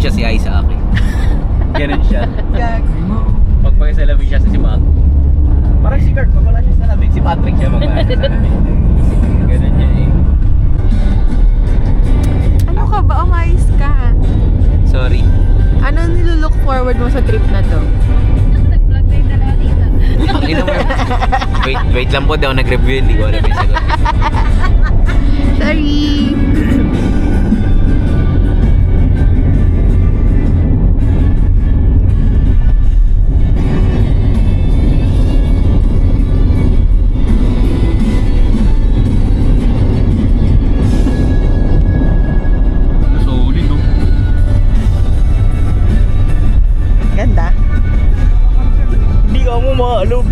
siya si Isaac eh. Ganun siya. Gag. Pag pakisalamin siya sa si Mac. Parang si Kurt, pag wala siya sa salamin, si Patrick siya mag-salamin. Ganun niya eh. Ano ka ba? Umayos ka. Sorry. Ano nilulook forward mo sa trip na to? Nag-vlog na yung dalawa dito. Ina mo. Wait lang po daw nag-review, hindi ko alam yung sagot. Sorry. Solid no? Ganda. Hindi ka mo maalog.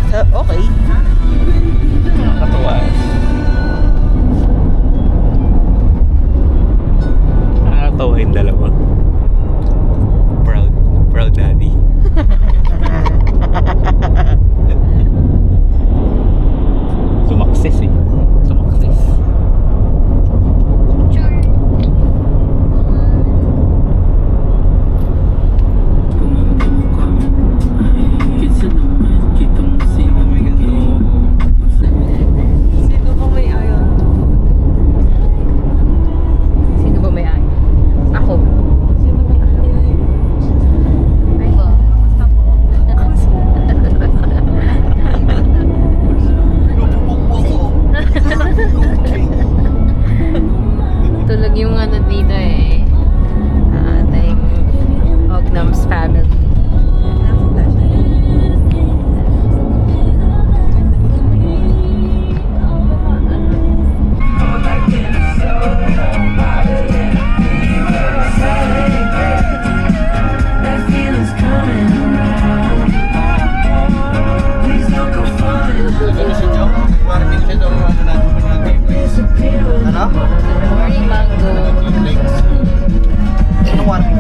So, okay. Nakakatawa. Nakakatawa yung dalawa. Proud daddy. Sumakses eh. Sumakses. Sure. Sino ba may ayaw? Sino ba may ayaw? Ako. Sino may alam? Ay ba? Basta po. Tulog yung ano dito eh. Ating Ognam's family. Ano? Morning, Mango. Anong warning?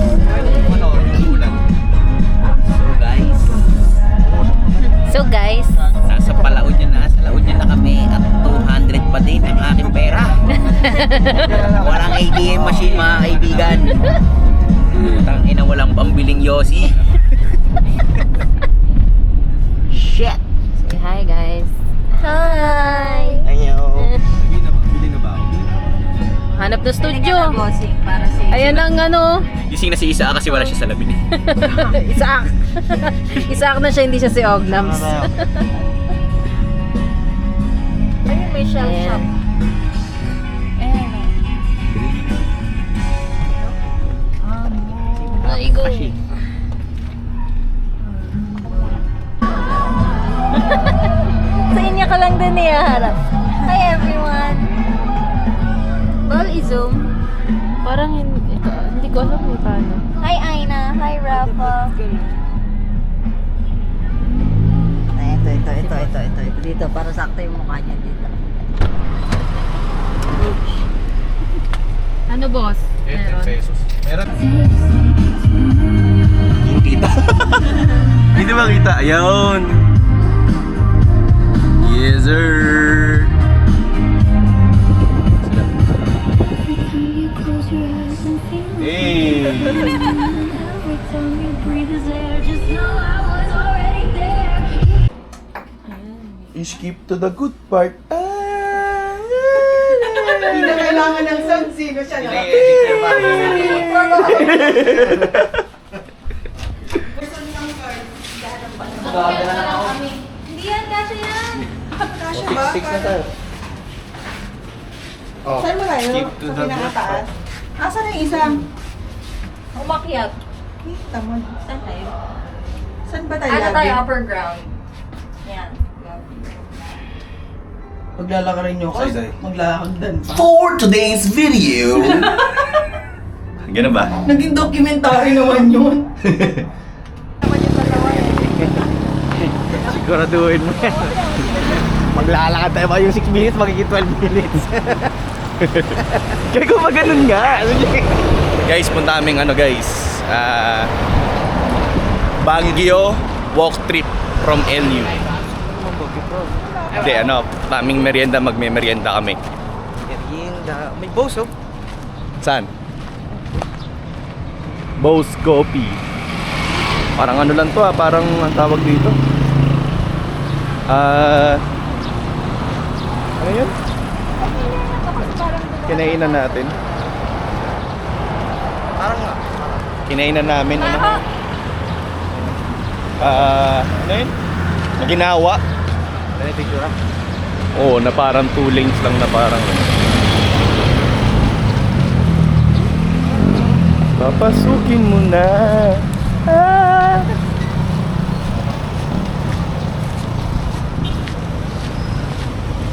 Ano? Ulan. So guys, Nasa palaod niya na. Sa laod niya na kami. At 200 pa din ang aking pera. Walang ATM machine mga kaibigan. Tangina walang pambiling Yossi. Shit. say hi guys. Hi! Ayaw. Bili na ba? Hanap na studio. Bossing para sa Ayan ang ano, Gising na si Isa kasi wala siya sa labi. Isaac. Isaac na siya, hindi siya si Ognams. Ayun, may shell Ayan. shop. Ayan. Naigo. Sa inyo ka lang din harap. Hi everyone! Ball i-zoom. Parang hindi ko alam kung paano. Hi Aina! Hi Rafa! Ito. Dito, para sakto yung mukha niya dito. Ano boss? Meron. pesos. Meron. Hindi kita. Hindi ba kita? Ayun. Yes sir. Hey. You skip to the good part. Hindi na kailangan ng sound. Sino siya na? Hindi yan, kasi yan! Kasya ba? Saan mo tayo? Skip to Sa the pinakataas? Asan yung isa? Umakyat. Kita mo. Saan tayo? Saan ba tayo Ano lagi? tayo? Upper ground. Yan. Maglalakarin nyo kasi maglakagdan pa. For today's video. Ganun ba? Naging documentary naman yun. Siguraduhin mo yan. Maglalakad tayo ba yung 6 minutes, magiging 12 minutes. Kaya kung maganon nga. Guys, punta kaming guys. Baguio walk trip from LU. Hindi, taming merienda, magme-merienda kami. Merienda. May boso. Saan? Boss Coffee. Parang ano lang to parang ang tawag dito. Ano yun? Kinainan natin. Parang kinainan namin ano? Ano yun? Maginawa. Ano yung picture? Oo, na parang 2 lanes lang na parang papasukin mo na.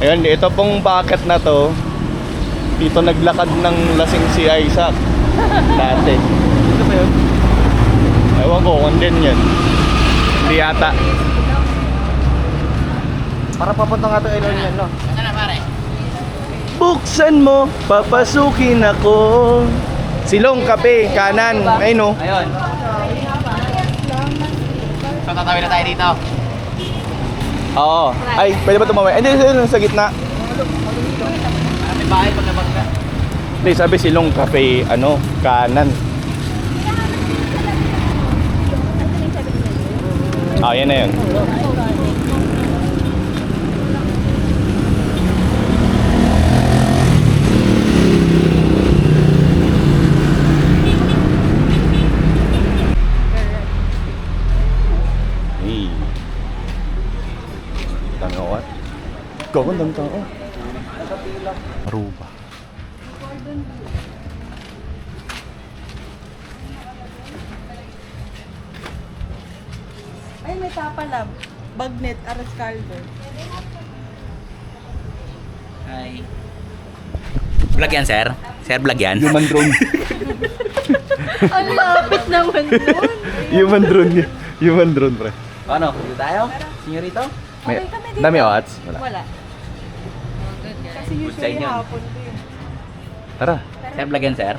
Ayun, ito pong bucket na to. Dito naglakad ng lasing si Isaac dati. Ito ba yun? Ewan ko kung din yan. Hindi yata. Para papunta nga ito ilon yan, no? Buksan mo, papasukin ako. Silong kape, kanan. Ayun no. Ayun. So, tatawin na tayo dito. Oo. Ay, pwede ba tumawin? Hindi, sa gitna. May bahay pag nabangga. Hindi, sabi silong kape, ano, kanan. Ah, yan na yun. Hey. Tangawan. Gagandang tao. Aruba. Ay, may papalab. Bagnet, Aras Caldo. Hi. Vlog yan, sir? Sir, vlog yan? Human drone. Ang lapit naman nun. Human drone. Human drone, pre. Ano? Dito tayo? Senyorito? May, Okay kami dito. dami oats? Wala. Wala. Kasi Good usually sign yun. hapon din. Tara. Sir, vlog yan, sir?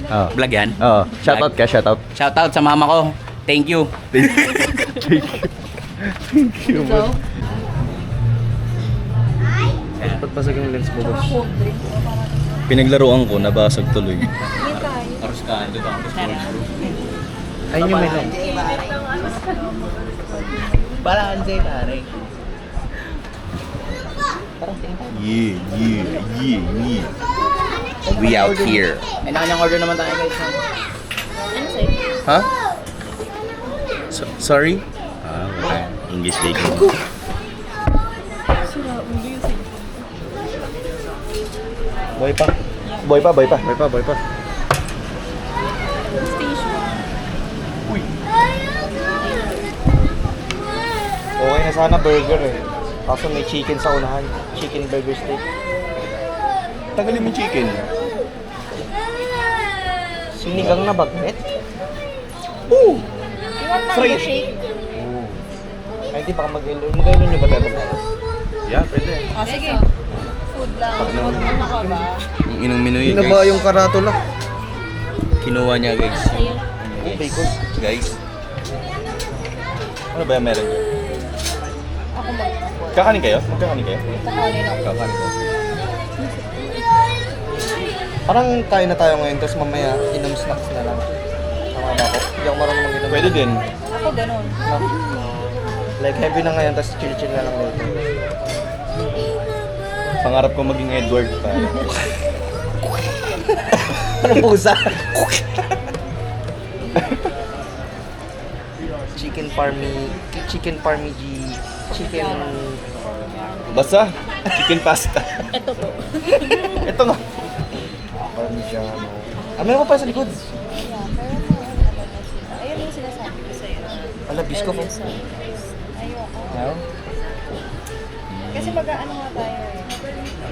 Oo. Vlog yan? Oo. Shoutout ka, shoutout. Shoutout sa mama ko. Thank you. Thank you. Ba't basag yung lens mo, boss? Pinaglaruan ko, nabasag tuloy. Aros ka, ito ba? Ayun yung menu. Balaan sa'yo, pare. Yeah, yeah, yeah, yeah. We out here. May nakanyang order naman tayo, guys. Huh? Sorry? Ah, okay. English speaking. Boy pa. Boy pa, boy pa. Boy pa, boy pa. Uy. Okay na sana burger eh. Kaso may chicken sa unahan. Chicken burger steak. Tagalin mo yung chicken. Sinigang na bagnet. Ooh! Fried. Ay, di baka mag-ilon nyo ba tayo pagkakas? Yeah, pwede. Ah, sige. Food lang. Ano ka ba? Yung inang menu yun, Ano ba yung karatula? Kinuha niya, guys. Oh, bacon. Guys. Ano ba yung meron niya? Kakanin kayo? Magkakanin kayo? Kakanin ko. Parang kain na tayo ngayon, tapos mamaya inom snacks na lang. Tama ba ako? Hindi ako marunong mag-inom. Pwede din. Ako ganun. Like heavy na ngayon, tapos chill-chill na lang later. Pangarap ko maging Edward pa. Anong pusa? Chicken parmesan. Basta, chicken pasta. Ito po. Ito nga. Parmigiano. Ano naman pa sa likod? Ayun yung sinasabi ko sa'yo. Ala, bisko po. Ayoko. Ayaw? Kasi mag-ano nga tayo eh.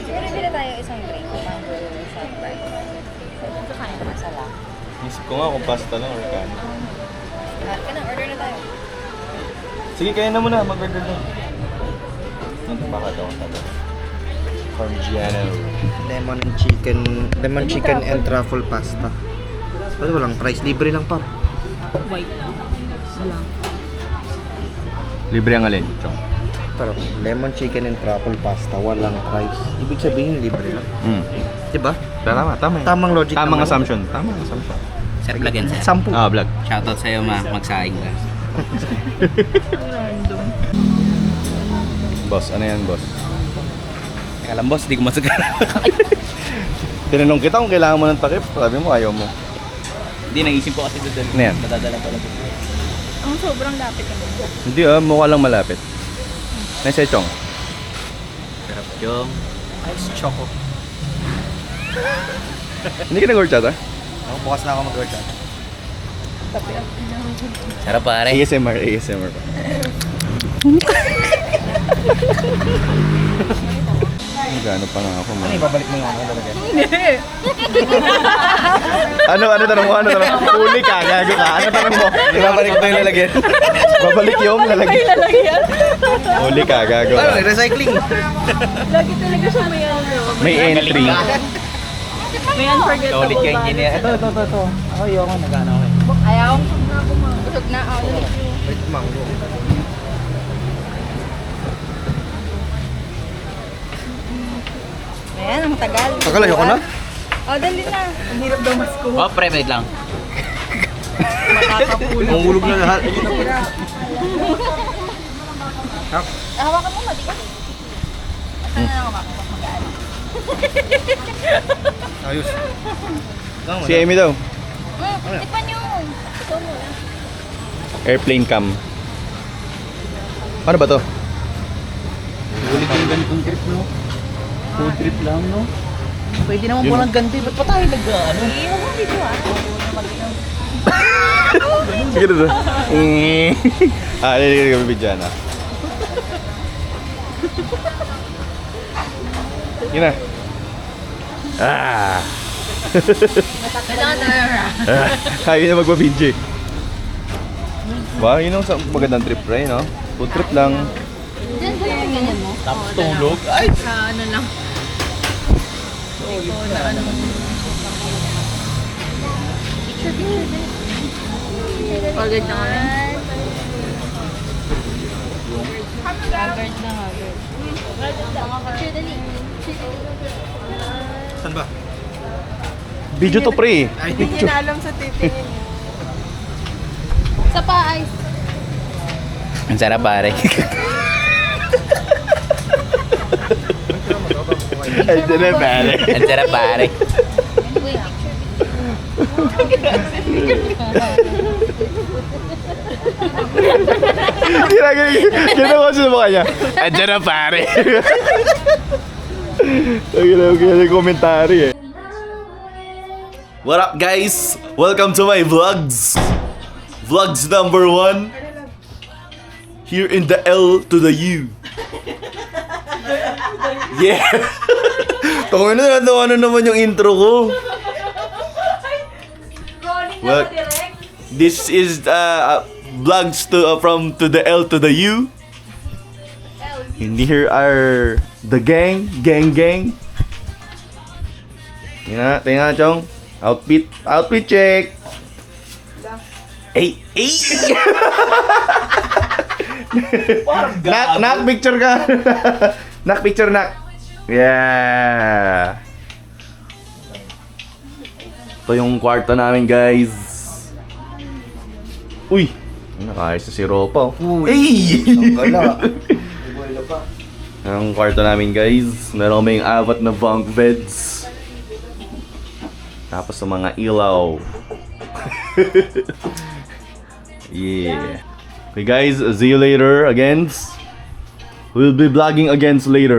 Siguro bili tayo isang drink. Mango surprise. Kakain naman sa lang. Isip ko nga kung pasta lang or kanin. Kanang order na tayo. Sige, kaya na muna. Mag-order na. Baka daw ang tagal. Parmigiano. Lemon chicken and truffle pasta. Pero walang price, libre lang par. White. Walang. Libre ang alin, Chong. Pero lemon chicken and truffle pasta, walang price. Ibig sabihin libre lang. Hmm. Diba? Tama, tama. Tamang logic Tamang naman. assumption. Tamang assumption. Sir, vlog yan, sir. 10. Ah, vlog. Shoutout sa'yo, magsaing ka. Boss, ano yan, boss? Teka lang, boss, di ko masagal. Tinanong kita kung kailangan mo ng takip. Sabi mo, ayaw mo. Hindi, naisip ko kasi doon. Ano yan? Nadadala ko lang. Ang sobrang lapit naman. Hindi mukha lang malapit. Nice chong. Sarap yung ice choco. Hindi ka nag-work ah? Bukas na ako mag-workout. Sarap pare. ASMR pa. Gano pa nga ako, man. Babalik mo nga ako talaga. Ano tanong mo? Huli ka, gago ka. Ano tanong mo? Babalik mo yung lalagyan. Babalik yung lalagyan. Huli ka, gago ka. Recycling. Lagi talaga siya may ano. May entry. May unforgettable. Ulit ka engineer. Ito. Ako yung nag-ano ako. Ayaw. Busog na ako. Wait, mango. Ayan, ang tagal. Tagal, ayoko na. Oh, dali na. Ang hirap daw mas ko. Oh, pre, wait lang. Makakapulong. Mangulog na lahat. Hawakan mo, mati ka. Saan na ako magaan? Ayos. Si Amy daw. Tipan nyo. Ito mo. Airplane cam. Ano ba to? Ulit yung ganitong trip, no? Food trip lang, no? Pwede naman po ng ganti. Ba't pa tayo nag-ano? Iiwan mo dito ah. Sige na to. Hindi kami bidyan ah. Yun na. Kaya na magpa-BJ. Ba, yun ang magandang trip rin, no? Food trip lang. Diyan ba yung ganyan mo? Tapos tulog. Ay! Ano lang. Ito na ano. Picture. Agad na kami. Haggard na haggard. Picture dali. Saan ba? Video to pre. Hindi niya na alam sa titingin niya. Sa pa, ice. Ang sarap pare. Ay, dyan pare. Ang sarap pare. Wait, Ginawa sa mukha niya. Andyan na pare. Ginawa komentary eh. What up guys? Welcome to my vlogs. Vlogs number 1. Here in the L to the U. Yeah. Tungin na ano naman yung intro ko. Well, this is vlogs from to the L to the U. And here are the gang. Tingnan chong. Outfit check. Hey. Nak picture ka. Nak picture nak. Yeah. Ito yung kwarto namin, guys. Uy, nakaayos na si Ropa. Hey! Ang kwarto namin, guys. Meron kaming 4 na bunk beds. Tapos sa mga ilaw. Yeah. Okay guys, see you later again. We'll be vlogging again later.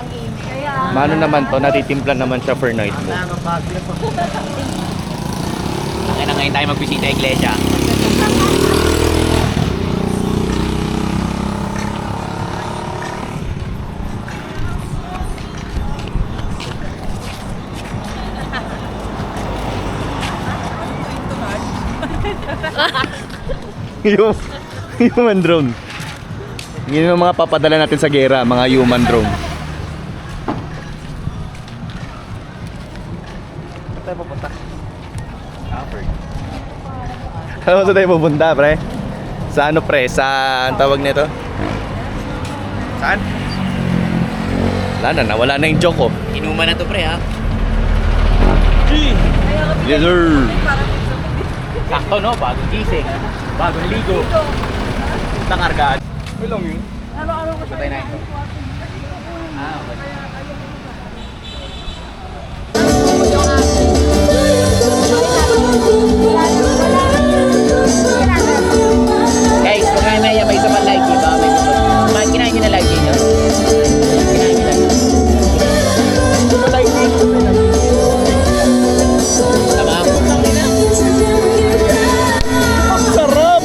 Mano naman to, natitimpla naman siya for night mo. Kaya na ngayon tayo magbisita sa iglesia. yung human drone. Yun yung mga papadala natin sa gera, mga human drone. Saan tayo pupunta? Saan tayo pupunta, pre? Sa ano, pre? Sa ang tawag nito? Saan? Wala na, nawala na yung joke, oh. Inuman na to pre ha. Yes, sir. Sakto no, bagong gising. Bagong ligo. Tangargaan. May lang yun. Sabay na ito. Okay. Guys, kung kaya may isa pa like, ba? May gusto. Kinain nyo na like nyo. Kinain nyo na. Tama ako. Ang sarap!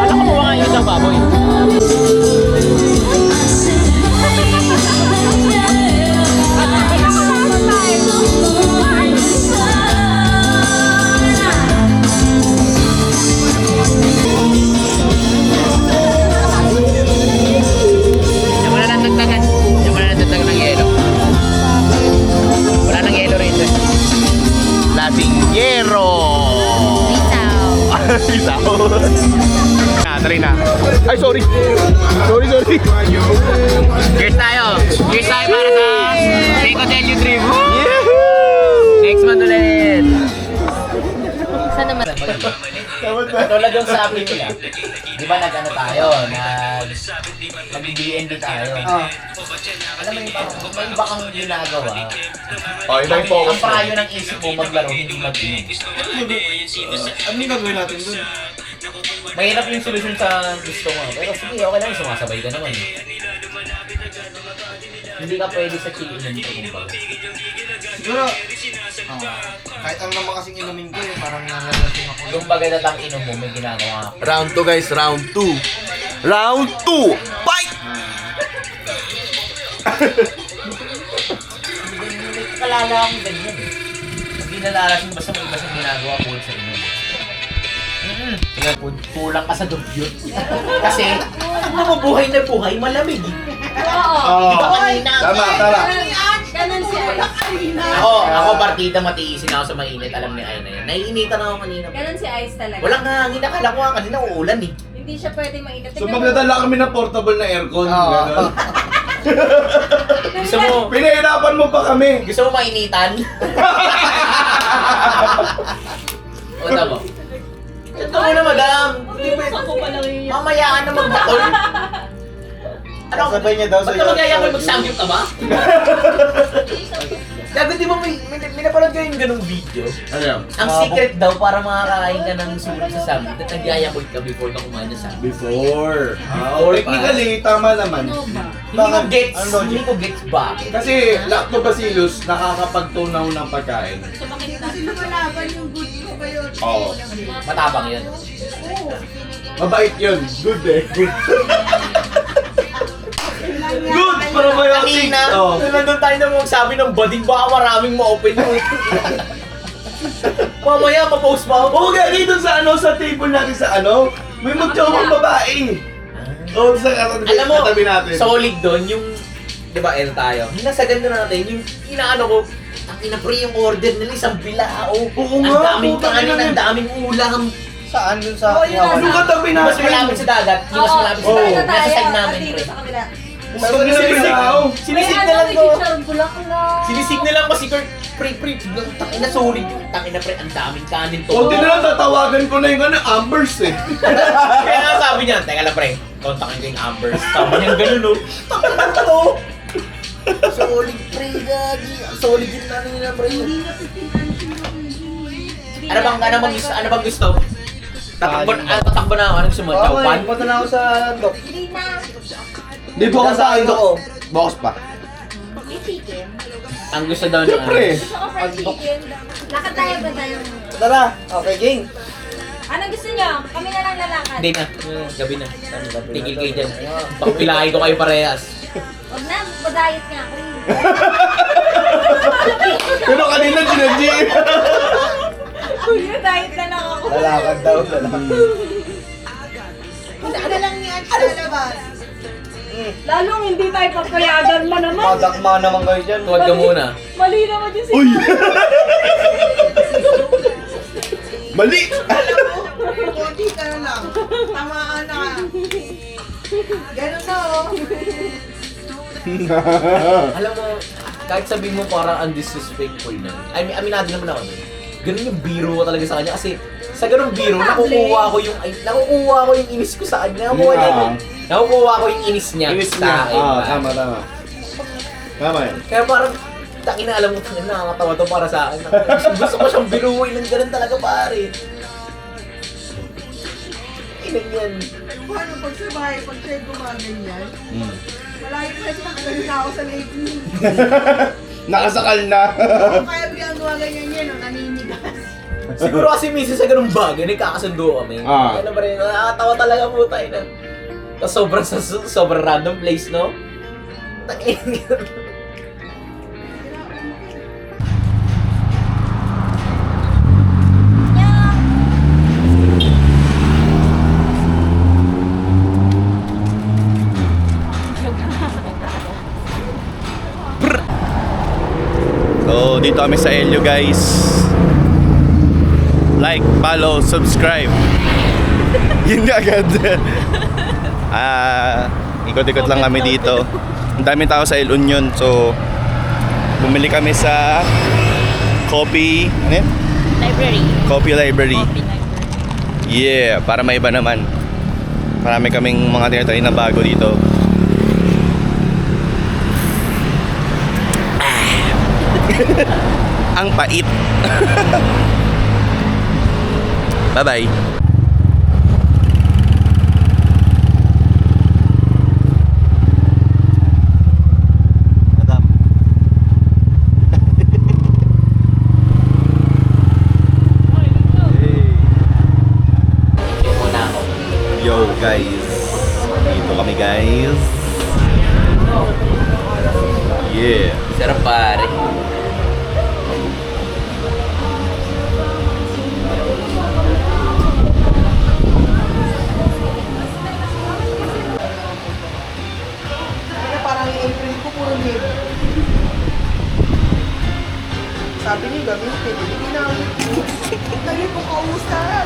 Alam ko mga yung isang baboy. Yung wala nang dagdagan. Yung wala nang dagdagan ng yelo. Wala nang yelo rito. Lasing yero! Isaw. Try na. Ay, sorry. Sorry. Cheers tayo! Cheers tayo para sa Rico Delio Trip! Next month ulit! Saan naman? Tulad yung sa amin nila, di ba nag-ano tayo, nag-BNB tayo. Alam mo yung may iba kang ginagawa. Oh, yun ang focus Ang prayo ng isip mo maglaro, hindi mag-inom. Ano yung gagawin natin dun? Mahirap yung solusyon sa gusto mo. Pero sige, okay lang, sumasabay ka naman. Hindi ka pwede sa chill-inom ko kumbaga. Siguro, kahit ano naman kasing inumin ko, parang nalalasin ako. Yung bagay na tang inom mo, may ginagawa ka. Round 2 guys, round 2. Round 2! Fight! May kalala akong ganyan eh. Hindi nalalasing basta may ibang ginagawa po sa inom. Kulang ka sa dugyot. Kasi, ano mo buhay na buhay, malamig. Oo. Diba kanina? Tama. Ganun siya. Ako partida matiisin ako sa mainit. Alam ni Ay na yan. Naiinitan ako kanina. Ganun si Ice talaga. Walang hangin. Akala ko nga kanina uulan eh. Hindi siya pwede mainit. So magdadala kami ng portable na aircon. Ganon. Gusto mo, Pinahirapan mo pa kami. gusto mo mainitan? O tama. Ito mo na madam. Mamaya ka na magbatol. Ano? Sabay niya daw Ba't sa'yo. ka magyayakol magsamgyup ka ba? Gago, di ba may napanood kayo yung ganung video? Ano? Ang secret daw para makakain ka ng sulit sa samgyup na nagyayakol ka before ka kumain ng samgyup. Before. Before Technically, tama naman. Hindi ko gets bakit. Kasi lactobacillus nakakapagtunaw ng pagkain. Kasi lumalaban yung good mo ba yun? Oo. Matabang yun. Mabait yun. Good eh. Good. Good! Para biotic. Kanina, Oh. nung nandun tayo na magsabi ng bading, baka maraming ma-open mo. Mamaya, ma-post pa ako. Oo, dito sa sa table natin sa may magjawang babae. Oo, sa Alam mo, katabi natin. solid doon yung, di ba, tayo. Nasa ganda natin, yung inaano ko, ang ina-pre yung order nila, isang bilao. Oo Ang nga, daming putang kanin, ina. ang daming ulam. Saan dun sa Oo, yun ihawan? Yung katabi Yung mas natin. malapit sa dagat, yung mas malapit sa Oo. dagat. Nasa side namin, Dito pre. sa kabila. Putang ina, bilao. Sinisignal ko. Bulaklak. Sinisignal ko si Kurt, pre, tangina solid yun. Tangina pre, ang daming kanin to. Kunti na lang tatawagan ko na yung Ambers eh. Kaya nga sabi niya, teka lang pre, kontakin ko yung Ambers. Sabi niya ganun no. Tangina to. Solid pre, gagi. Solid yun na nila pre. Ano bang gusto? Tatakbo na ako. Anong gusto mo? Taupan? Punta na ako sa Dok. Hindi na. Di bukas sa akin ko. Bukas pa. May chicken. Ang gusto daw niya. Siyempre. Gusto ko fried chicken. Lakad tayo ba tayo? Tara. Okay, gang. Anong gusto niyo? Kami na lang lalakad. Hindi na. Gabi na. Tigil kayo dyan. Baka pilahin ko kayo parehas. Huwag na, mag-diet nga ako. Pero kanina ginagin. Kuya, diet na lang ako. Lalakad daw. Lalakad. Punta ka na lang ni Ange sa labas. Lalong hindi tayo papayagan mo naman. Madakma naman kayo dyan. Tuwad ka muna. Mali naman yung Uy! Mali! Konti ka na lang. Tamaan na. Ganun na oh. Alam mo, kahit sabihin mo parang undisrespectful na. Aminado naman ako dun. Ganun yung biro ko talaga sa kanya kasi sa ganung biro, nakukuha ko yung inis ko sa kanya. Nakukuha ko yung inis niya sa akin. Tama. Tama yan. Kaya parang, na alam mo, nakakatawa to para sa akin. Gusto ko siyang biruin ng ganun talaga pare. Inan yan. Paano pag sa bahay, pag siya gumaganyan? Malayo pa siya, nakagaling na ako sa lake. Nakasakal na. Kaya biglang gumaganyan yan, no? Naninigas. Siguro kasi minsan sa ganung bagay, nagkakasundo kami. Kaya na ba rin, nakakatawa talaga po tayo na. Tapos sobrang random place, no? Tangin. So, dito kami sa Elio guys. Like, follow, subscribe. Yun nga agad. Ikot-ikot lang kami dito. Ang daming tao sa El Union. So, bumili kami sa Coffee Library. Coffee Library. Coffee library. Yeah, para may iba naman. Marami kaming mga tinatry na bago dito. Ang pait. Bye-bye. Madam. Muna ako. Yo guys. Dito kami guys. Yeah. Sarap pare. Kaya parang yung April ko puro name. Sabi niyo gamitin, hindi na ako. Dali ko kausap.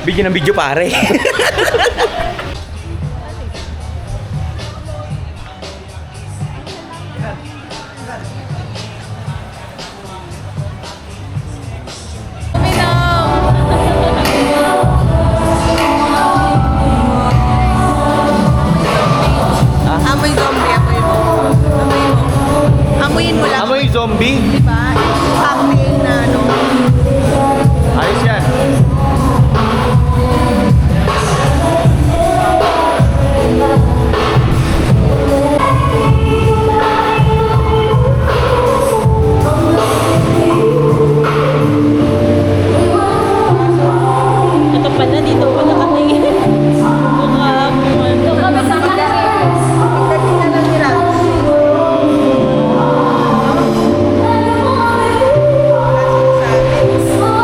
Bigyan ng video pare. Amoy zombie, amoy mo. Amoy mo. Amoyin mo lang. Amoy zombie. Diba? Cocktail na ano. Ayos yan. Ito pala, dito ko nakatingin. Ito kami sa Pagdating na lang nila. Sa amin.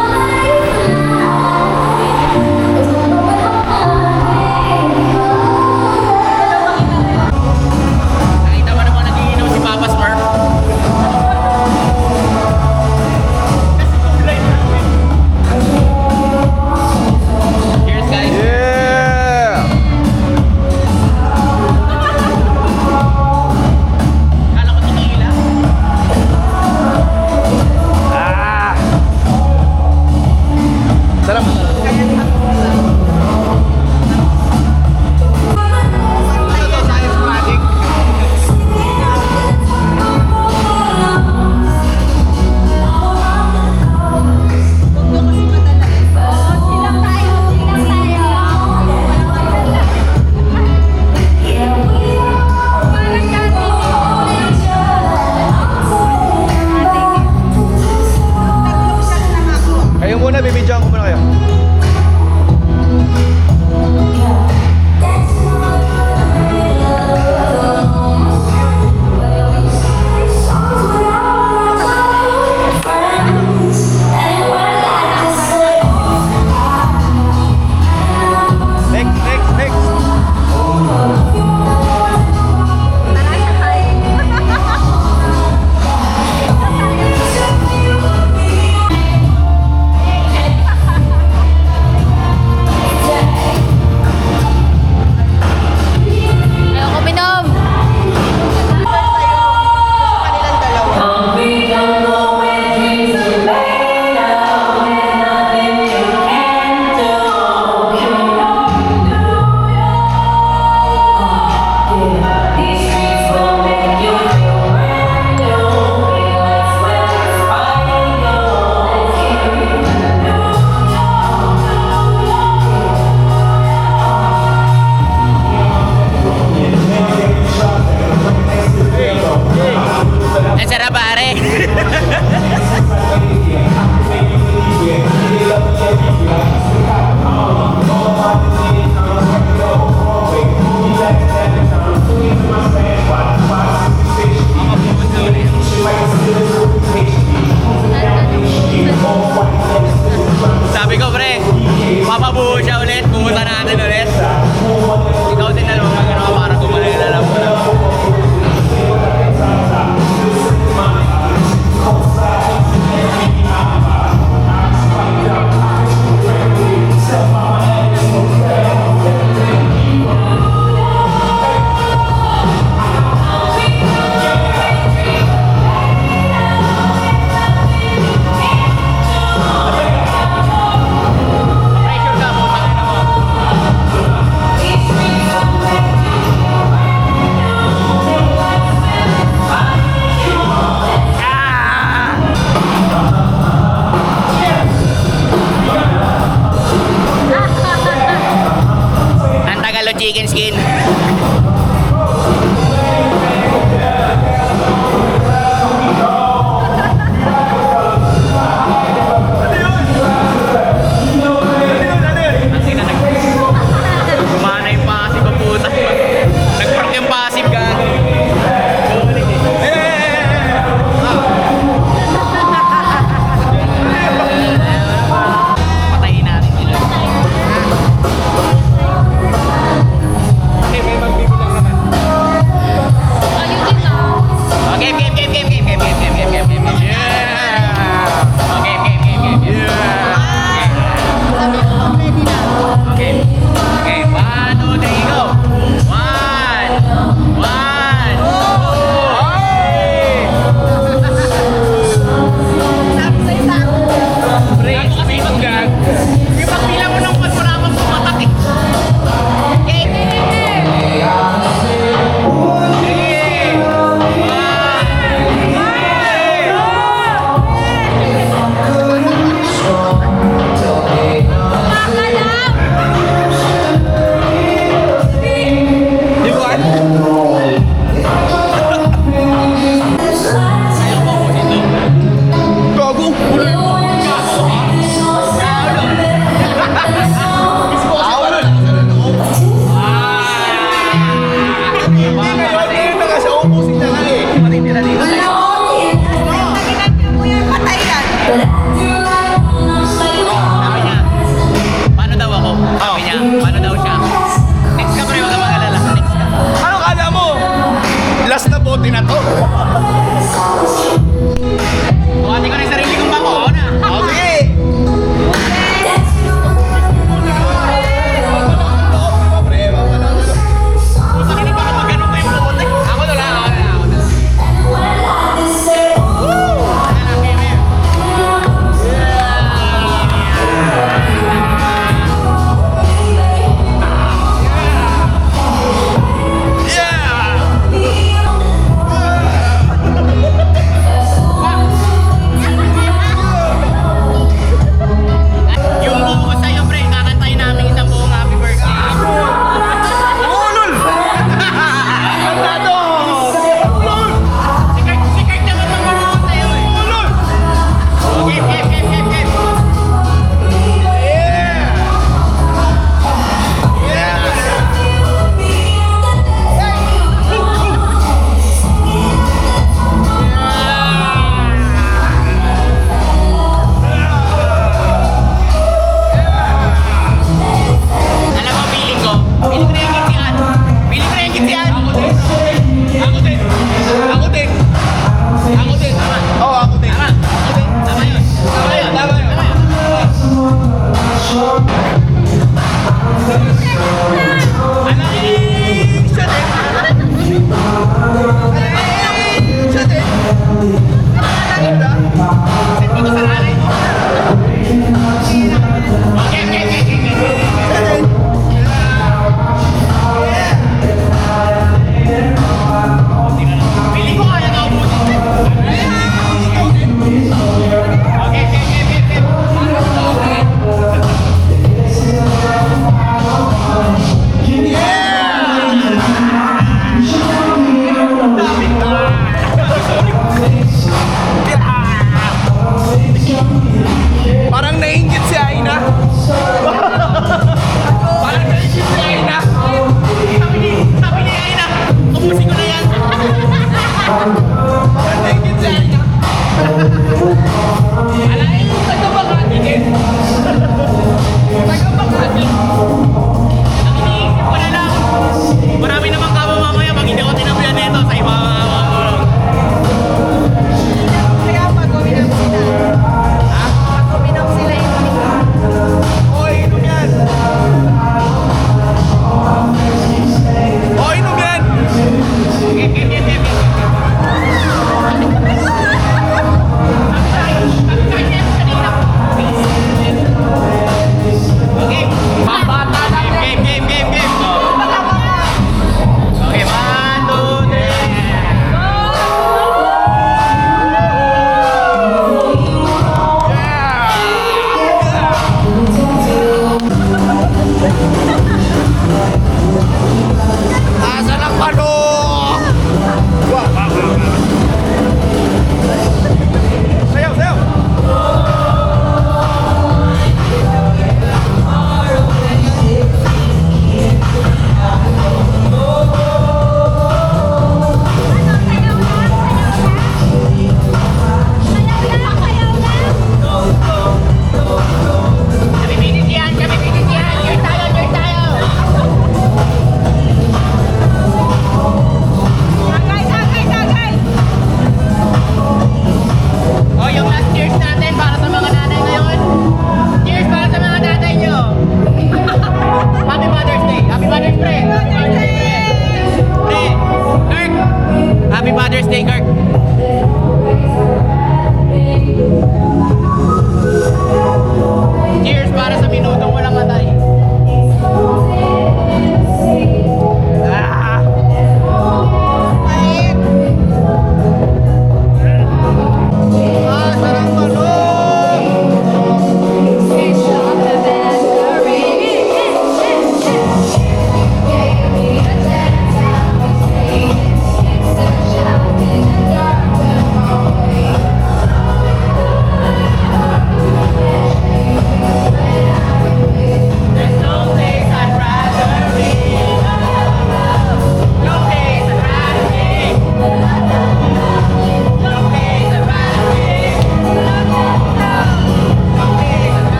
Pasensya na pare. Sabi ko pre, papabuo siya ulit, pumunta natin ulit. Ikaw din na naman magano ka para gumaling na lang mo.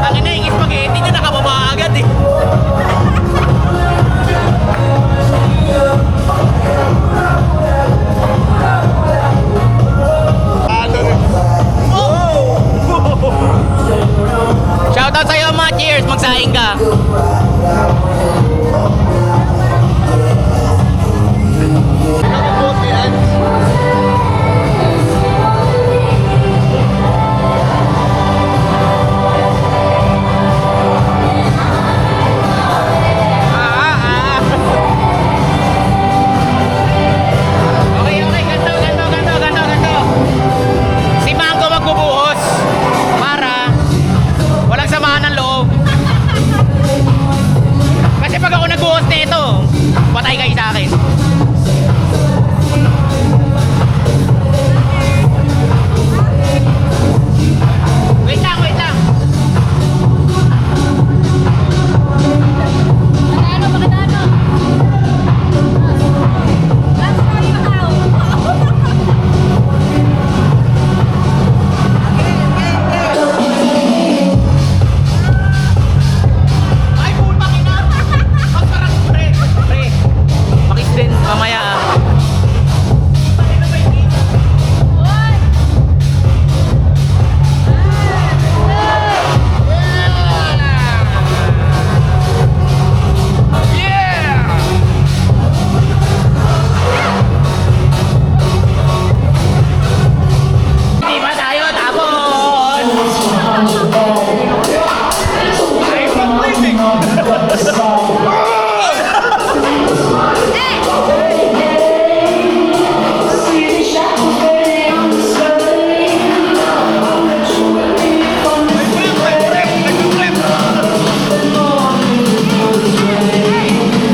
Ang ina, yung spaghetti nyo nakababa agad eh. Shoutout sa'yo mga cheers, magsaing ka. Okay, ganto. Si Mango magbubuhos para walang samahan ng loob. Kasi pag ako nagbuhos nito, patay kayo sa akin. Wait lang. Ay, puta ina! Ang sarap, pre! Makis din mamaya ah. Hindi ba tayo tapos?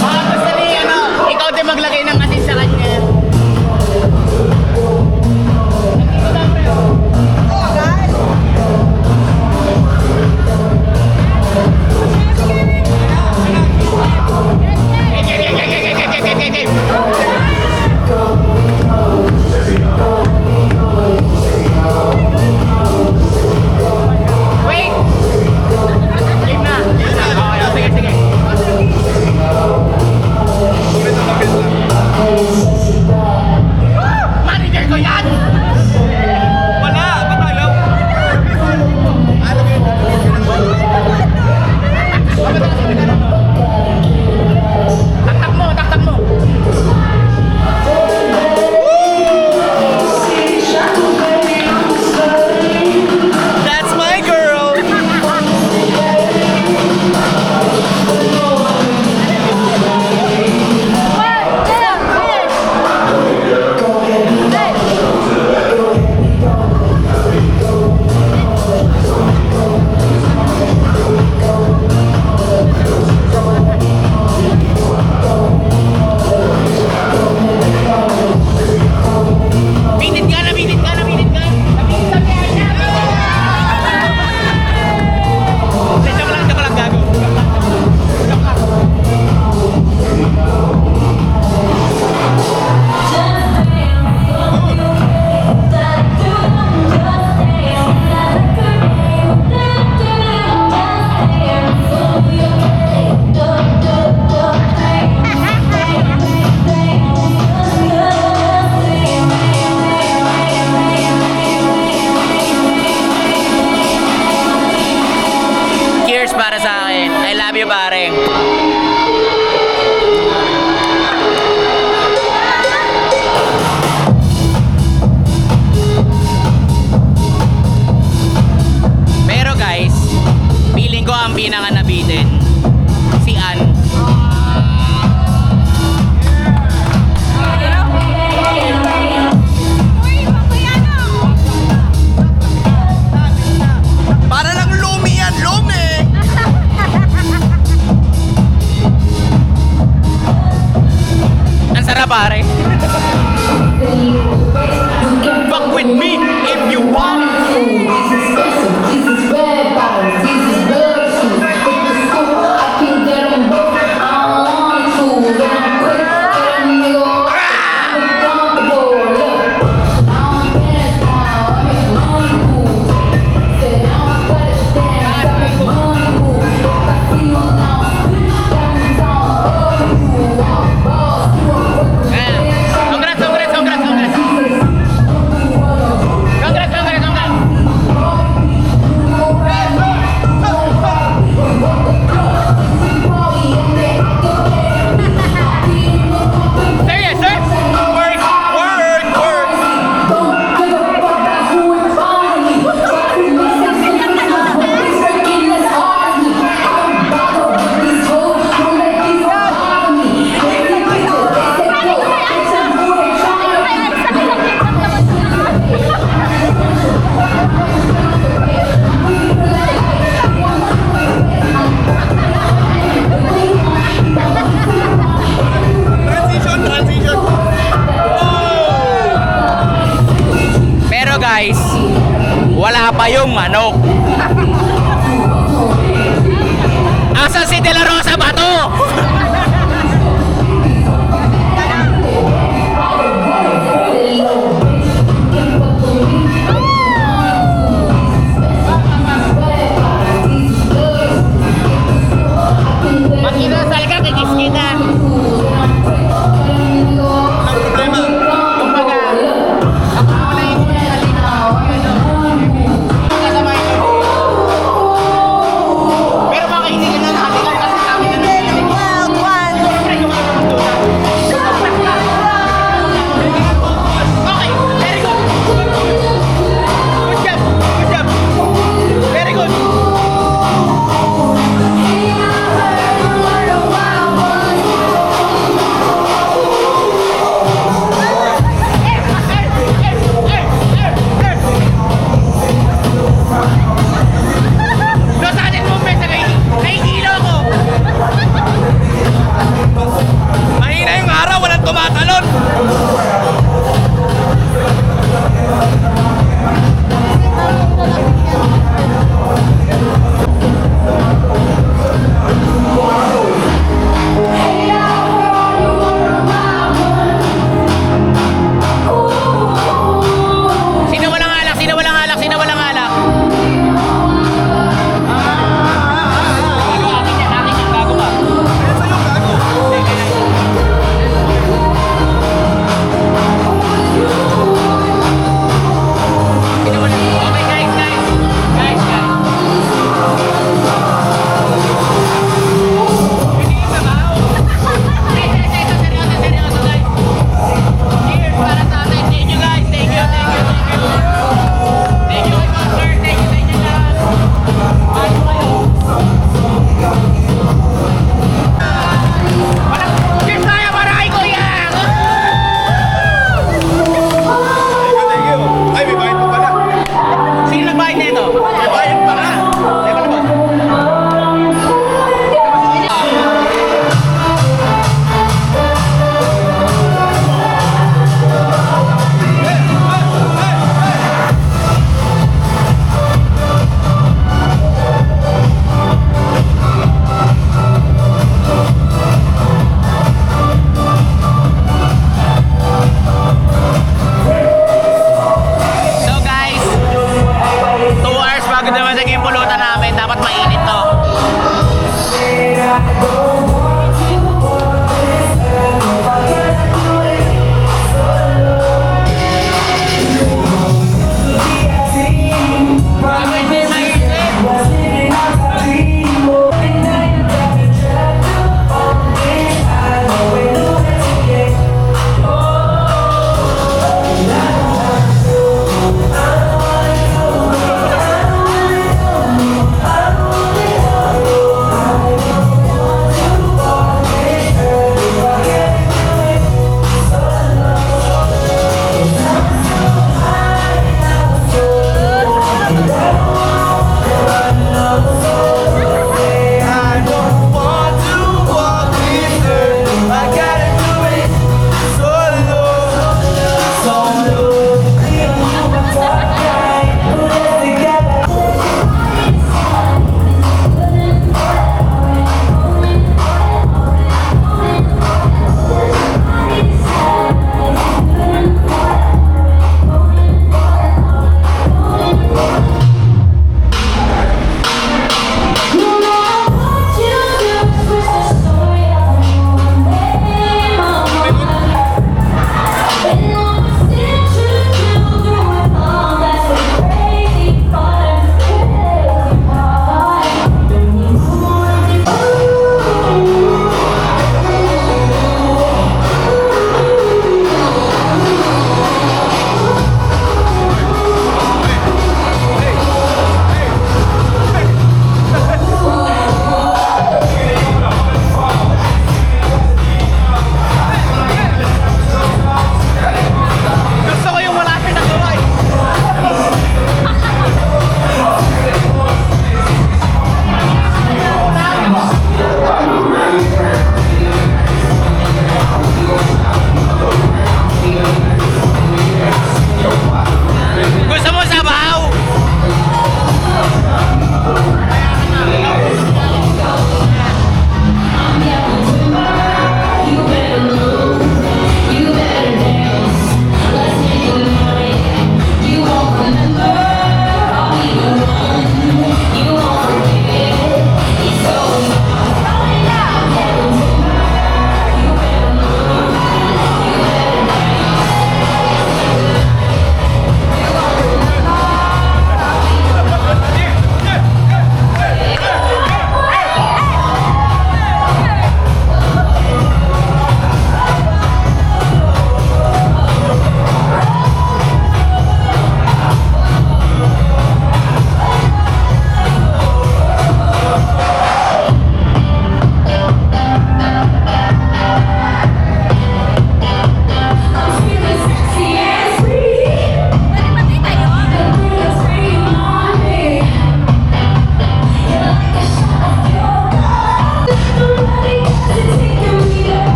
Basta ni ikaw din maglagay ng asin sa kanya. Wait! Game na. Okay, sige. Manager ko yan! Wala! Ba't ayaw? Taktak mo! That's my girl! Minit ka! Nabilis niya! Joke lang, gago. Cheers para sa akin. I love you, pare. Pero guys, feeling ko ang pinaka-nabitin si Ann. Para lang lumi yan, lumi! pare. Fuck with me if you want. Congrats.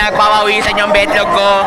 pinagpapawisan yung betlog ko.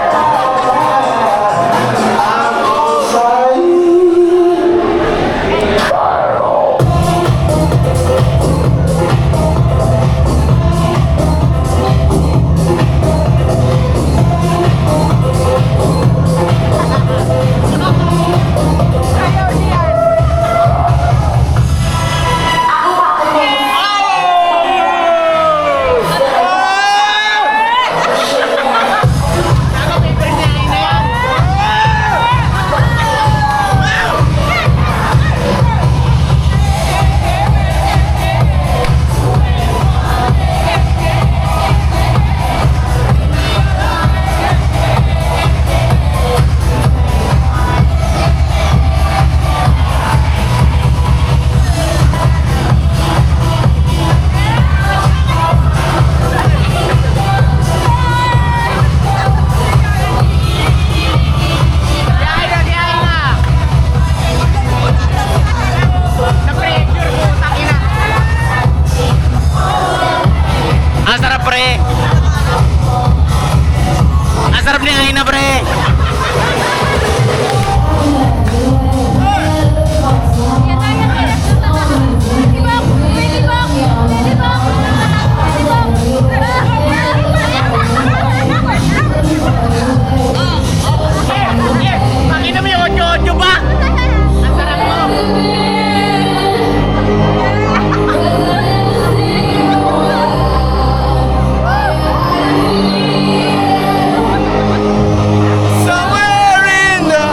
Ang sarap, pre. Ang sarap ni Aina, pre. Pakita mo yung ocho-ocho ba? Ang sarap mo. Somewhere in the...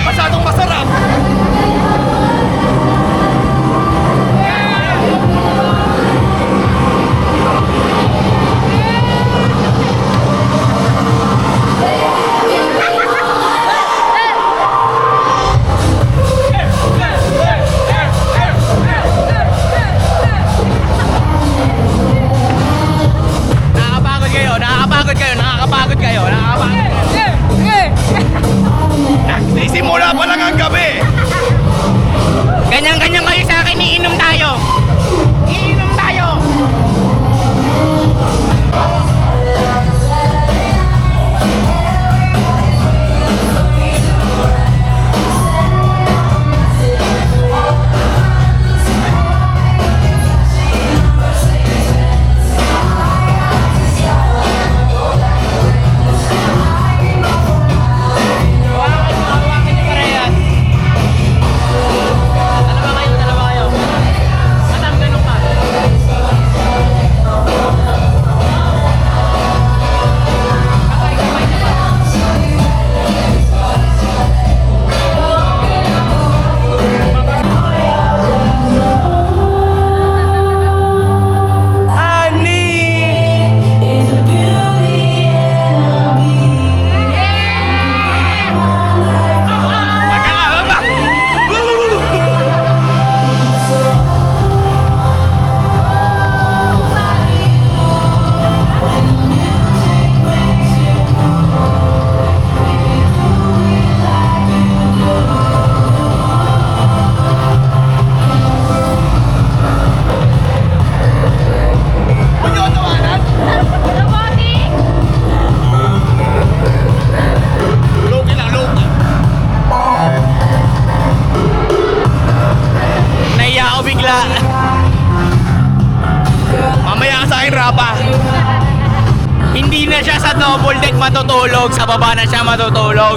Masyadong masarap! Nakakapagod kayo. Nagsisimula pa lang ang gabi. Ganyan-ganyan kayo sa akin, iinom tayo. Iinom tayo. Hindi na siya sa double deck matutulog, sa baba na siya matutulog.